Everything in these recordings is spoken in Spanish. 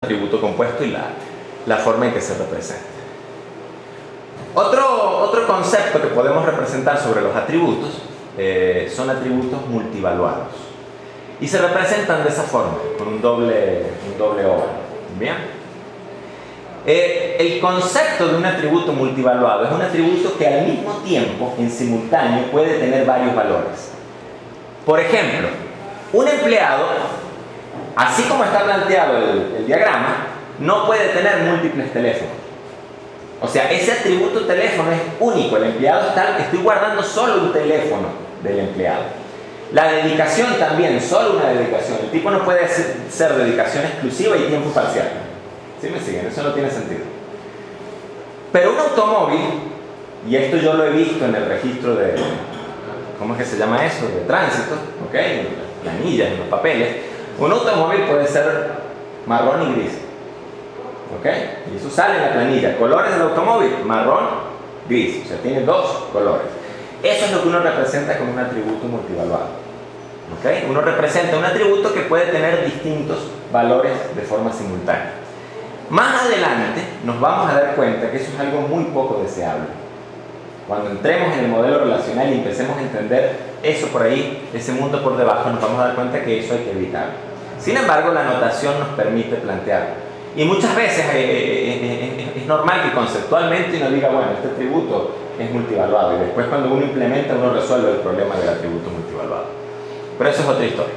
atributo compuesto y la forma en que se representa. Otro concepto que podemos representar sobre los atributos son atributos multivaluados y se representan de esa forma, con un doble óvalo. ¿Bien? El concepto de un atributo multivaluado es un atributo que al mismo tiempo, en simultáneo, puede tener varios valores. Por ejemplo, un empleado, así como está planteado el diagrama, no puede tener múltiples teléfonos. O sea, ese atributo teléfono es único. El empleado estoy guardando solo un teléfono del empleado. La dedicación también, solo una dedicación. El tipo no puede ser dedicación exclusiva y tiempo parcial. ¿Sí me siguen? Eso no tiene sentido. Pero un automóvil, y esto yo lo he visto en el registro de, ¿cómo es que se llama eso? De tránsito, ¿ok? En las planillas, en los papeles. Un automóvil puede ser marrón y gris, ¿ok? Y eso sale en la planilla. Colores del automóvil, marrón, gris. O sea, tiene dos colores. Eso es lo que uno representa como un atributo multivaluado, ¿ok? Uno representa un atributo que puede tener distintos valores de forma simultánea. Más adelante nos vamos a dar cuenta que eso es algo muy poco deseable. Cuando entremos en el modelo relacional y empecemos a entender eso por ahí, ese mundo por debajo, nos vamos a dar cuenta que eso hay que evitarlo. Sin embargo, la notación nos permite plantearlo. Y muchas veces es normal que conceptualmente uno diga, bueno, este atributo es multivaluado. Y después cuando uno implementa, uno resuelve el problema del atributo multivaluado. Pero eso es otra historia.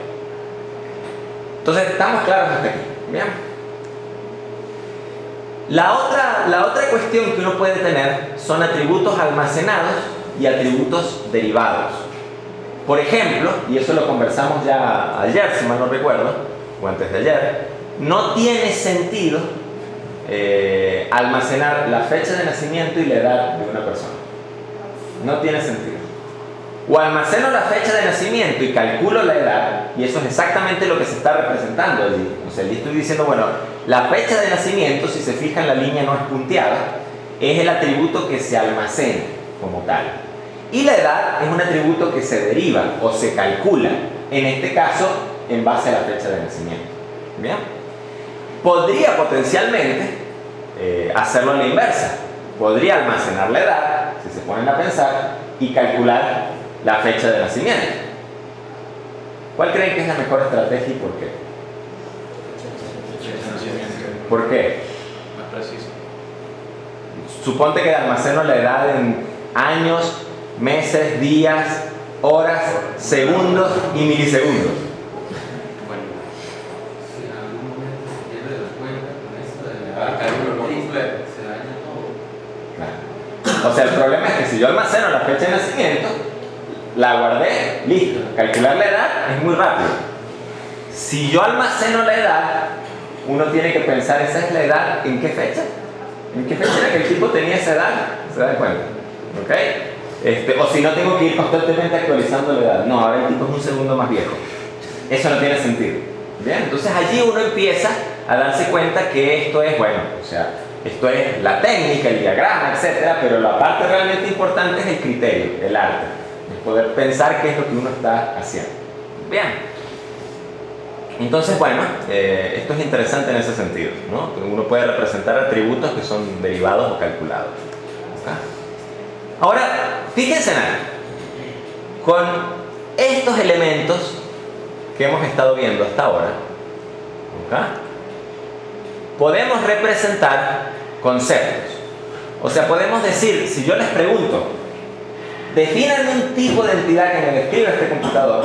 Entonces, ¿estamos claros hasta aquí? ¿Bien? La otra cuestión que uno puede tener son atributos almacenados y atributos derivados. Por ejemplo, y eso lo conversamos ya ayer, si mal no recuerdo, o antes de ayer, no tiene sentido almacenar la fecha de nacimiento y la edad de una persona. No tiene sentido. O almaceno la fecha de nacimiento y calculo la edad, y eso es exactamente lo que se está representando allí. O sea, allí estoy diciendo, bueno, la fecha de nacimiento, si se fijan, la línea no es punteada, es el atributo que se almacena como tal. Y la edad es un atributo que se deriva o se calcula, en este caso, en base a la fecha de nacimiento. ¿Bien? Podría potencialmente hacerlo a la inversa. Podría almacenar la edad, si se ponen a pensar, y calcular la fecha de nacimiento. ¿Cuál creen que es la mejor estrategia y por qué? ¿Por qué? Más preciso. Suponte que almaceno la edad en años, meses, días, horas, segundos y milisegundos. Bueno, Si en algún momento se pierde la cuenta con esto de la cálculo completo. se daña todo. Claro. O sea, el problema es que si yo almaceno la fecha de nacimiento, la guardé, listo. Calcular la edad es muy rápido. Si yo almaceno la edad, uno tiene que pensar, ¿esa es la edad? ¿En qué fecha? ¿En qué fecha era que el tipo tenía esa edad? ¿Se da cuenta? ¿Ok? O si no, tengo que ir constantemente actualizando la edad. No, ahora el tipo es un segundo más viejo. Eso no tiene sentido. ¿Bien? Entonces allí uno empieza a darse cuenta que esto es, bueno, o sea, esto es la técnica, el diagrama, etcétera, pero la parte realmente importante es el criterio, el arte, es poder pensar qué es lo que uno está haciendo. Bien. Entonces, bueno, esto es interesante en ese sentido, ¿no? Uno puede representar atributos que son derivados o calculados. ¿Okay? Ahora, fíjense en algo. Con estos elementos que hemos estado viendo hasta ahora, ¿okay? Podemos representar conceptos. O sea, podemos decir, si yo les pregunto, defínanme un tipo de entidad que me describa este computador,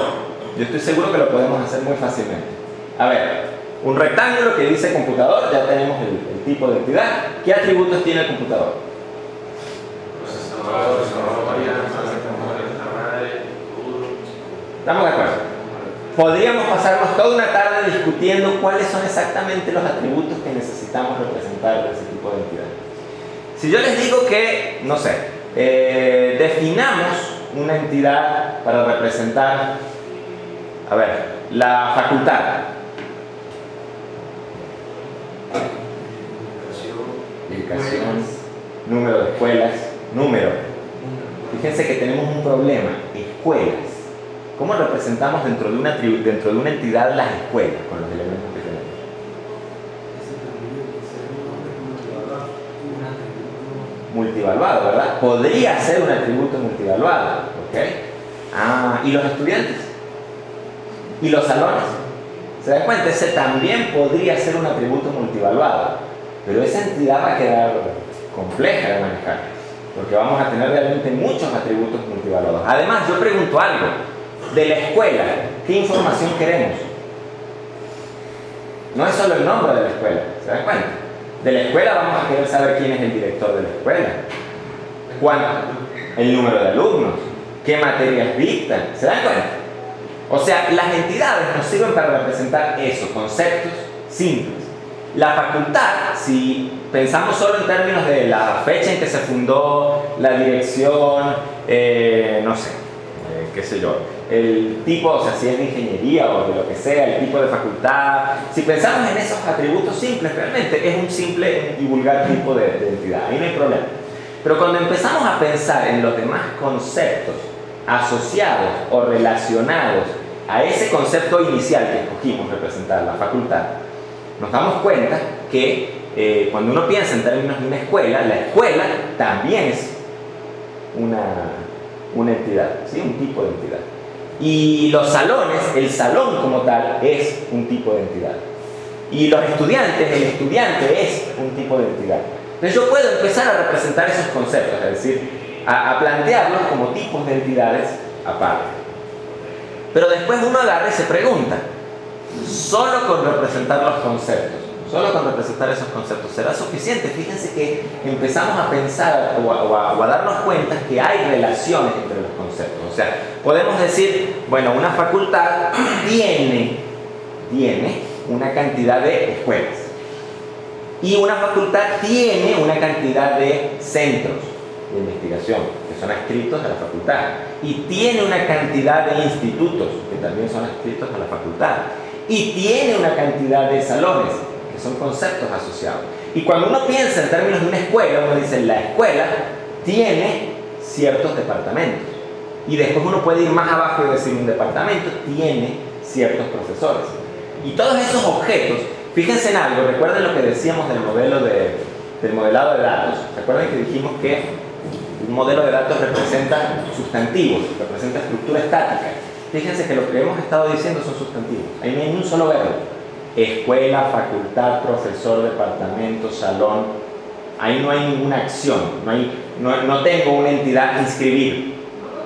yo estoy seguro que lo podemos hacer muy fácilmente. A ver, un rectángulo que dice computador, ya tenemos el tipo de entidad. ¿Qué atributos tiene el computador? ¿Estamos de acuerdo? Podríamos pasarnos toda una tarde discutiendo cuáles son exactamente los atributos que necesitamos representar de ese tipo de entidad. Si yo les digo que, no sé, definamos una entidad para representar, a ver, la facultad. Ubicación, número de escuelas, número. Fíjense que tenemos un problema, escuelas. ¿Cómo representamos dentro de una entidad las escuelas con los elementos que tenemos? multivaluado, ¿verdad? Podría ser un atributo multivaluado, ¿ok? ¿Y los estudiantes? ¿Y los salones? ¿Se dan cuenta? Ese también podría ser un atributo multivaluado, pero esa entidad va a quedar compleja de manejar, porque vamos a tener realmente muchos atributos multivaluados. Además, yo pregunto algo, de la escuela, ¿qué información queremos? No es solo el nombre de la escuela, ¿se dan cuenta? De la escuela vamos a querer saber quién es el director de la escuela, el número de alumnos, qué materias dictan, ¿se dan cuenta? O sea, las entidades nos sirven para representar esos conceptos simples. La facultad, si pensamos solo en términos de la fecha en que se fundó, la dirección, no sé, qué sé yo, el tipo, o sea, si es de ingeniería o de lo que sea, el tipo de facultad, si pensamos en esos atributos simples, realmente es un simple y vulgar tipo de entidad, ahí no hay problema. Pero cuando empezamos a pensar en los demás conceptos asociados o relacionados a ese concepto inicial que escogimos representar, la facultad, nos damos cuenta que cuando uno piensa en términos de una escuela, la escuela también es una entidad, ¿sí? Un tipo de entidad. Y los salones, el salón como tal, es un tipo de entidad. Y los estudiantes, el estudiante es un tipo de entidad. Entonces yo puedo empezar a representar esos conceptos, es decir, a plantearlos como tipos de entidades aparte. Pero después uno agarra y se pregunta, solo con representar los conceptos, solo con representar esos conceptos, ¿será suficiente? Fíjense que empezamos a pensar o a darnos cuenta que hay relaciones entre los conceptos. O sea, podemos decir, bueno, una facultad tiene una cantidad de escuelas y una facultad tiene una cantidad de centros de investigación que son adscritos a la facultad y tiene una cantidad de institutos que también son adscritos a la facultad y tiene una cantidad de salones que son conceptos asociados. Y cuando uno piensa en términos de una escuela, uno dice, la escuela tiene ciertos departamentos. Y después uno puede ir más abajo y decir, un departamento tiene ciertos profesores. Y todos esos objetos, fíjense en algo, recuerden lo que decíamos del modelado de datos. ¿Recuerden que dijimos que un modelo de datos representa sustantivos, representa estructura estática? Fíjense que lo que hemos estado diciendo son sustantivos. Ahí no hay ni un solo verbo. Escuela, facultad, profesor, departamento, salón. Ahí no hay ninguna acción. No tengo una entidad inscribir.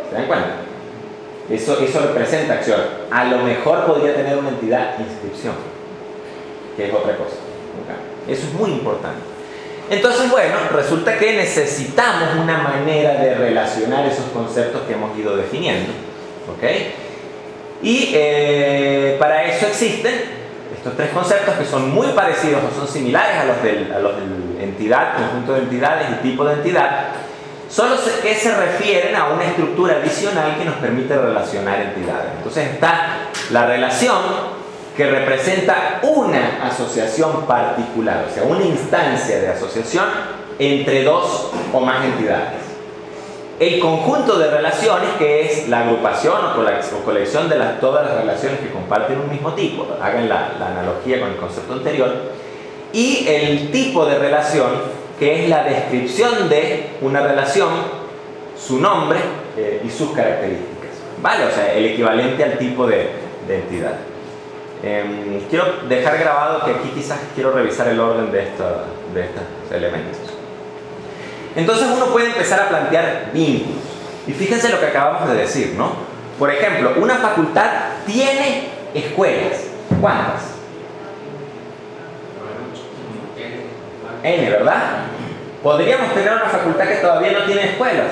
¿Se dan cuenta? Eso representa acción. A lo mejor podría tener una entidad inscripción, que es otra cosa. ¿Okay? Eso es muy importante. Entonces, bueno, resulta que necesitamos una manera de relacionar esos conceptos que hemos ido definiendo. ¿Ok? Y para eso existen estos tres conceptos que son muy parecidos o son similares a los de entidad, conjunto de entidades y tipo de entidad, solo que se refieren a una estructura adicional que nos permite relacionar entidades. Entonces está la relación que representa una asociación particular, o sea, una instancia de asociación entre dos o más entidades. El conjunto de relaciones, que es la agrupación o colección de todas las relaciones que comparten un mismo tipo, hagan la analogía con el concepto anterior, y el tipo de relación, que es la descripción de una relación, su nombre y sus características, ¿vale? O sea, el equivalente al tipo de entidad. Quiero dejar grabado que aquí quizás quiero revisar el orden de estos elementos. Entonces uno puede empezar a plantear vínculos. Y fíjense lo que acabamos de decir, ¿no? Por ejemplo, una facultad tiene escuelas. ¿Cuántas? N, ¿verdad? ¿Podríamos tener una facultad que todavía no tiene escuelas?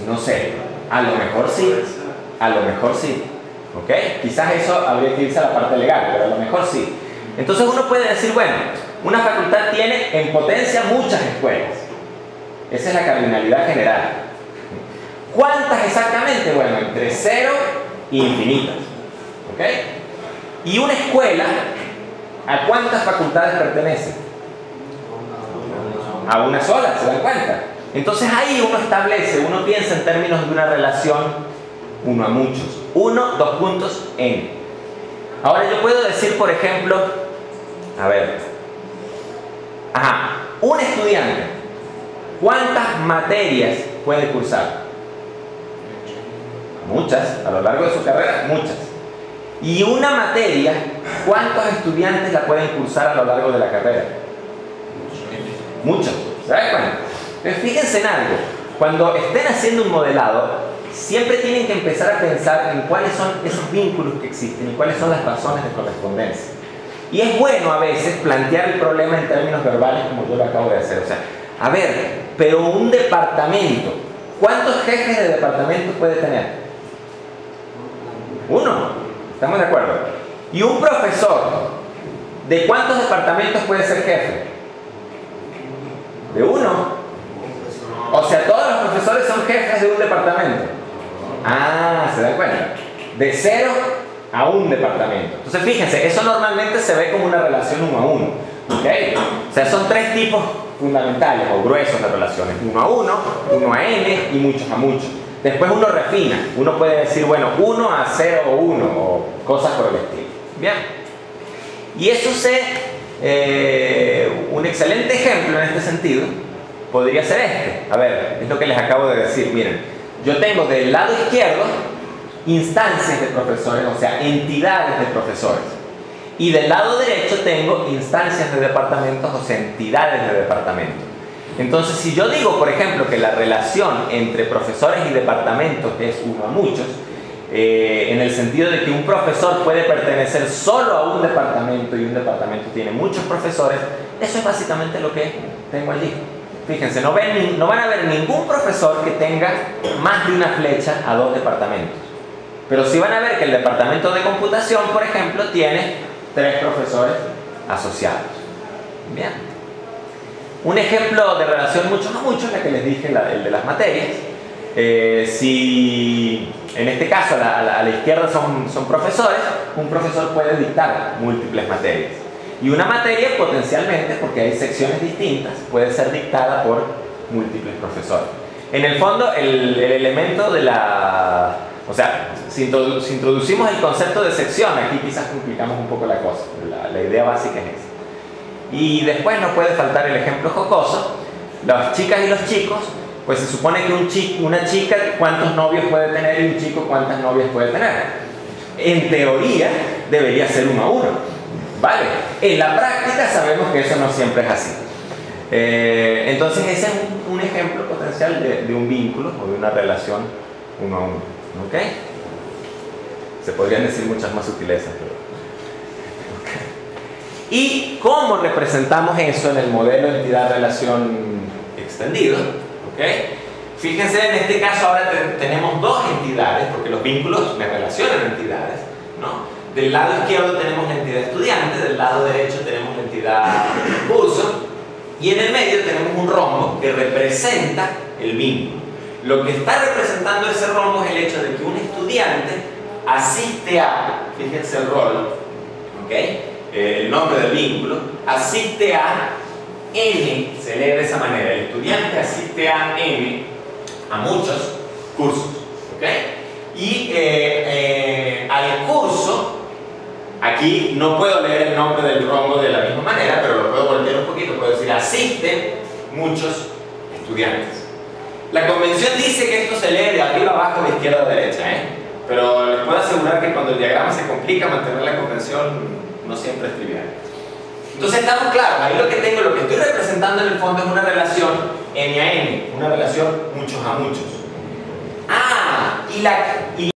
No sé. A lo mejor sí. A lo mejor sí. ¿Ok? Quizás eso habría que irse a la parte legal, pero a lo mejor sí. Entonces uno puede decir, bueno, una facultad tiene en potencia muchas escuelas. Esa es la cardinalidad general. ¿Cuántas exactamente? Bueno, entre 0 e infinitas. ¿Ok? Y una escuela, ¿a cuántas facultades pertenece? A una sola, ¿se dan cuenta? Entonces ahí uno establece, uno piensa en términos de una relación 1 a muchos. 1, 2 puntos, n. Ahora yo puedo decir, por ejemplo, a ver, Ajá, un estudiante, ¿cuántas materias puede cursar? Muchas, a lo largo de su carrera, muchas. Y una materia, ¿cuántos estudiantes la pueden cursar a lo largo de la carrera? Muchos. ¿Se dan cuenta? Entonces, fíjense en algo. Cuando estén haciendo un modelado, siempre tienen que empezar a pensar en cuáles son esos vínculos que existen y cuáles son las razones de correspondencia. Y es bueno a veces plantear el problema en términos verbales como yo lo acabo de hacer. O sea, a ver, pero un departamento, ¿cuántos jefes de departamento puede tener? Uno. ¿Estamos de acuerdo? Y un profesor, ¿de cuántos departamentos puede ser jefe? De uno. O sea, todos los profesores son jefes de un departamento. Ah, ¿se dan cuenta? De 0 a un departamento. Entonces, fíjense, eso normalmente se ve como una relación 1 a 1. ¿Okay? O sea, son 3 tipos fundamentales o gruesos de relaciones. 1 a 1, 1 a n y muchos a muchos. Después uno refina. Uno puede decir, bueno, 1 a 0 o 1 o cosas por el estilo. Bien. Y eso un excelente ejemplo en este sentido podría ser este. A ver, es lo que les acabo de decir. Miren, yo tengo del lado izquierdo instancias de profesores, o sea, entidades de profesores. Y del lado derecho tengo instancias de departamentos, o sea, entidades de departamentos. Entonces, si yo digo, por ejemplo, que la relación entre profesores y departamentos es 1 a muchos, en el sentido de que un profesor puede pertenecer solo a un departamento y un departamento tiene muchos profesores, eso es básicamente lo que tengo allí. Fíjense, no van a ver ningún profesor que tenga más de una flecha a 2 departamentos. Pero sí van a ver que el departamento de computación, por ejemplo, tiene 3 profesores asociados. Bien. Un ejemplo de relación muchos a muchos, la que les dije, el de las materias. Si en este caso a la izquierda son profesores, un profesor puede dictar múltiples materias. Y una materia potencialmente, porque hay secciones distintas, puede ser dictada por múltiples profesores. En el fondo, el elemento de la... O sea, si introducimos el concepto de sección, aquí quizás complicamos un poco la cosa. La idea básica es esa. Y después no puede faltar el ejemplo jocoso. Las chicas y los chicos, pues se supone que una chica cuántos novios puede tener y un chico cuántas novias puede tener. En teoría debería ser 1 a 1, ¿vale? En la práctica sabemos que eso no siempre es así. Entonces ese es un ejemplo potencial de un vínculo o de una relación 1 a 1, ¿ok? Se podrían decir muchas más sutilezas, pero... ¿Y cómo representamos eso en el modelo de entidad-relación extendido? ¿Okay? Fíjense, en este caso ahora tenemos 2 entidades, porque los vínculos me relacionan entidades, ¿no? Del lado izquierdo tenemos la entidad estudiante, del lado derecho tenemos la entidad curso, y en el medio tenemos un rombo que representa el vínculo. Lo que está representando ese rombo es el hecho de que un estudiante asiste a, fíjense el rol, ¿ok? El nombre del vínculo, asiste a N, se lee de esa manera, el estudiante asiste a N, a muchos cursos, ¿ok? Y al curso, aquí no puedo leer el nombre del rombo de la misma manera, pero lo puedo voltear un poquito, puedo decir asisten muchos estudiantes. La convención dice que esto se lee de arriba abajo, de izquierda a derecha, pero les puedo asegurar que cuando el diagrama se complica, mantener la convención no siempre es trivial. Entonces estamos claros, ahí lo que estoy representando en el fondo es una relación N a N, una relación muchos a muchos. Ah, y